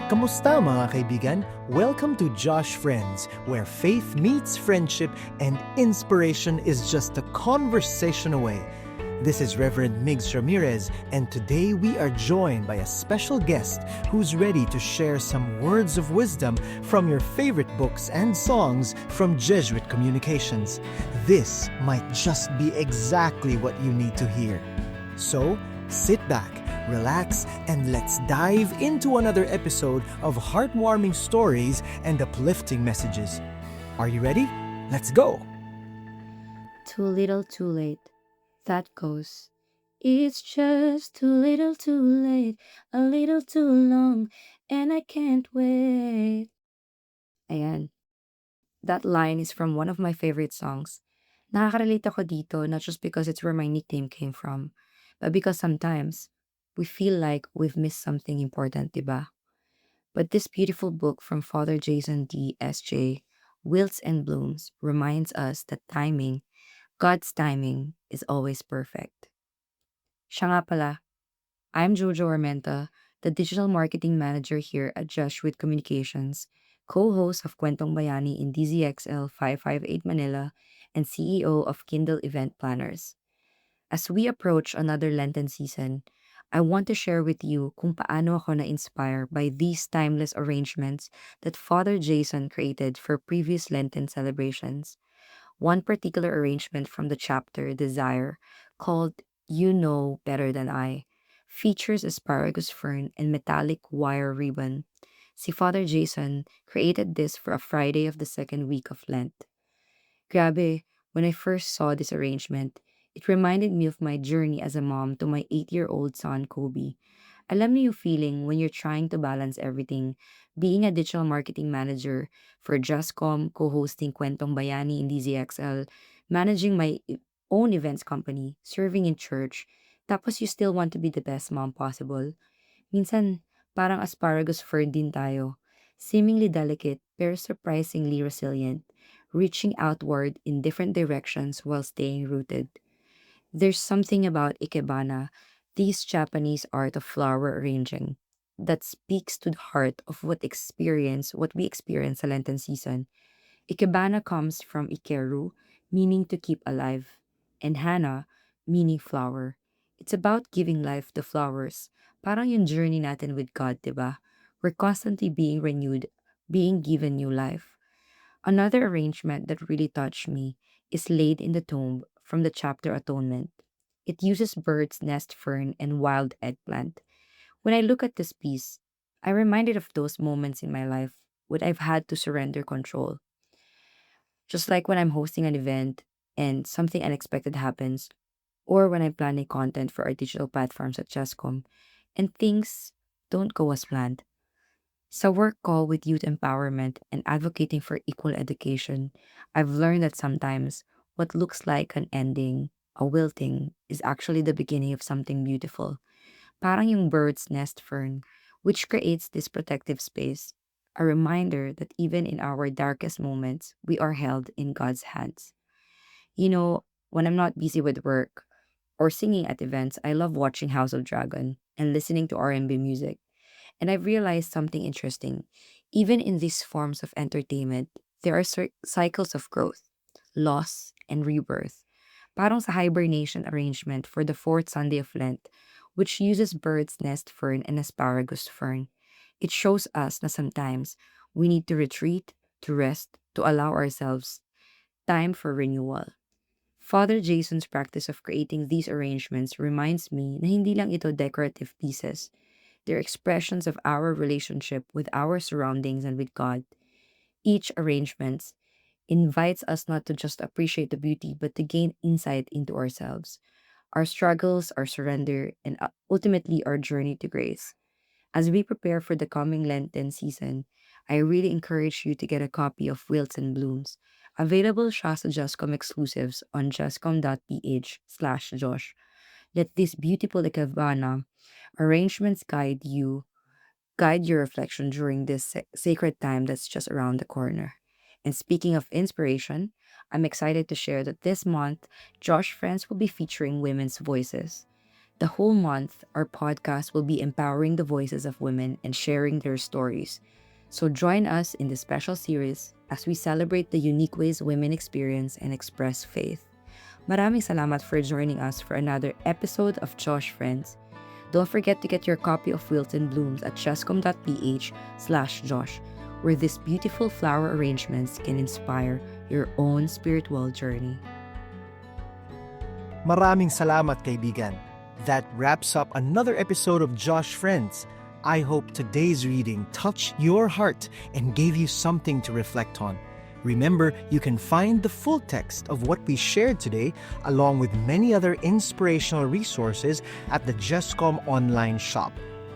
Kamusta mga kaibigan? Welcome to Josh Friends, where faith meets friendship and inspiration is just a conversation away. This is Reverend Migs Ramirez, and today we are joined by a special guest who's ready to share some words of wisdom from your favorite books and songs from Jesuit Communications. This might just be exactly what you need to hear. So, sit back, relax, and let's dive into another episode of heartwarming stories and uplifting messages. Are you ready? Let's go! Too little, too late. That goes. It's just too little, too late, a little too long, and I can't wait. Ayan. That line is from one of my favorite songs. Nakaka-relate ako dito not just because it's where my nickname came from, but because sometimes we feel like we've missed something important, diba? But this beautiful book from Father Jason D. S.J., Wilts and Blooms, reminds us that God's timing, is always perfect. Siya nga pala, I'm Jojo Armenta, the Digital Marketing Manager here at Jesuit Communications, co-host of Kwentong Bayani in DZXL 558 Manila, and CEO of Kindle Event Planners. As we approach another Lenten season, I want to share with you kung paano ako na-inspire by these timeless arrangements that Father Jason created for previous Lenten celebrations. One particular arrangement from the chapter Desire, called You Know Better Than I, features asparagus fern and metallic wire ribbon. Si Father Jason created this for a Friday of the second week of Lent. Grabe, when I first saw this arrangement, it reminded me of my journey as a mom to my 8-year-old son, Kobe. Alam niyo yung feeling when you're trying to balance everything, being a digital marketing manager for Justcom, co-hosting Kwentong Bayani in DZXL, managing my own events company, serving in church, tapos you still want to be the best mom possible. Minsan, parang asparagus fern din tayo. Seemingly delicate, pero surprisingly resilient, reaching outward in different directions while staying rooted. There's something about ikebana, this Japanese art of flower arranging, that speaks to the heart of what we experience sa Lenten season. Ikebana comes from ikeru, meaning to keep alive, and hana, meaning flower. It's about giving life to flowers. Parang yung journey natin with God, diba? We're constantly being renewed, being given new life. Another arrangement that really touched me is laid in the tomb from the chapter Atonement. It uses bird's nest fern and wild eggplant. When I look at this piece, I'm reminded of those moments in my life when I've had to surrender control. Just like when I'm hosting an event and something unexpected happens, or when I'm planning content for our digital platforms at Chescom, and things don't go as planned. Sa work call with youth empowerment and advocating for equal education, I've learned that sometimes what looks like an ending, a wilting, is actually the beginning of something beautiful. Parang yung bird's nest fern, which creates this protective space, a reminder that even in our darkest moments, we are held in God's hands. You know, when I'm not busy with work or singing at events, I love watching House of Dragon and listening to R&B music. And I've realized something interesting. Even in these forms of entertainment, there are cycles of growth, loss, and rebirth. Parang sa hibernation arrangement for the fourth Sunday of Lent, which uses bird's nest fern and asparagus fern. It shows us that sometimes we need to retreat, to rest, to allow ourselves time for renewal. Father Jason's practice of creating these arrangements reminds me na hindi lang ito decorative pieces. They're expressions of our relationship with our surroundings and with God. Each arrangement invites us not to just appreciate the beauty, but to gain insight into ourselves, our struggles, our surrender, and ultimately our journey to grace. As we prepare for the coming Lenten season, I really encourage you to get a copy of Wilts and Blooms. Available siya sa Justcom exclusives on justcom.ph/Josh. Let this beautiful ikebana arrangements guide your reflection during this sacred time that's just around the corner. And speaking of inspiration, I'm excited to share that this month, Josh Friends will be featuring women's voices. The whole month, our podcast will be empowering the voices of women and sharing their stories. So join us in this special series as we celebrate the unique ways women experience and express faith. Maraming salamat for joining us for another episode of Josh Friends. Don't forget to get your copy of Wilts and Blooms at chesscom.ph/Josh, where these beautiful flower arrangements can inspire your own spiritual journey. Maraming salamat, kaibigan. That wraps up another episode of Josh Friends. I hope today's reading touched your heart and gave you something to reflect on. Remember, you can find the full text of what we shared today, along with many other inspirational resources, at the JustCom online shop.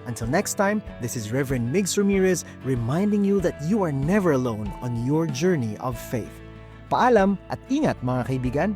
Until next time, this is Reverend Migs Ramirez reminding you that you are never alone on your journey of faith. Paalam at ingat, mga kaibigan!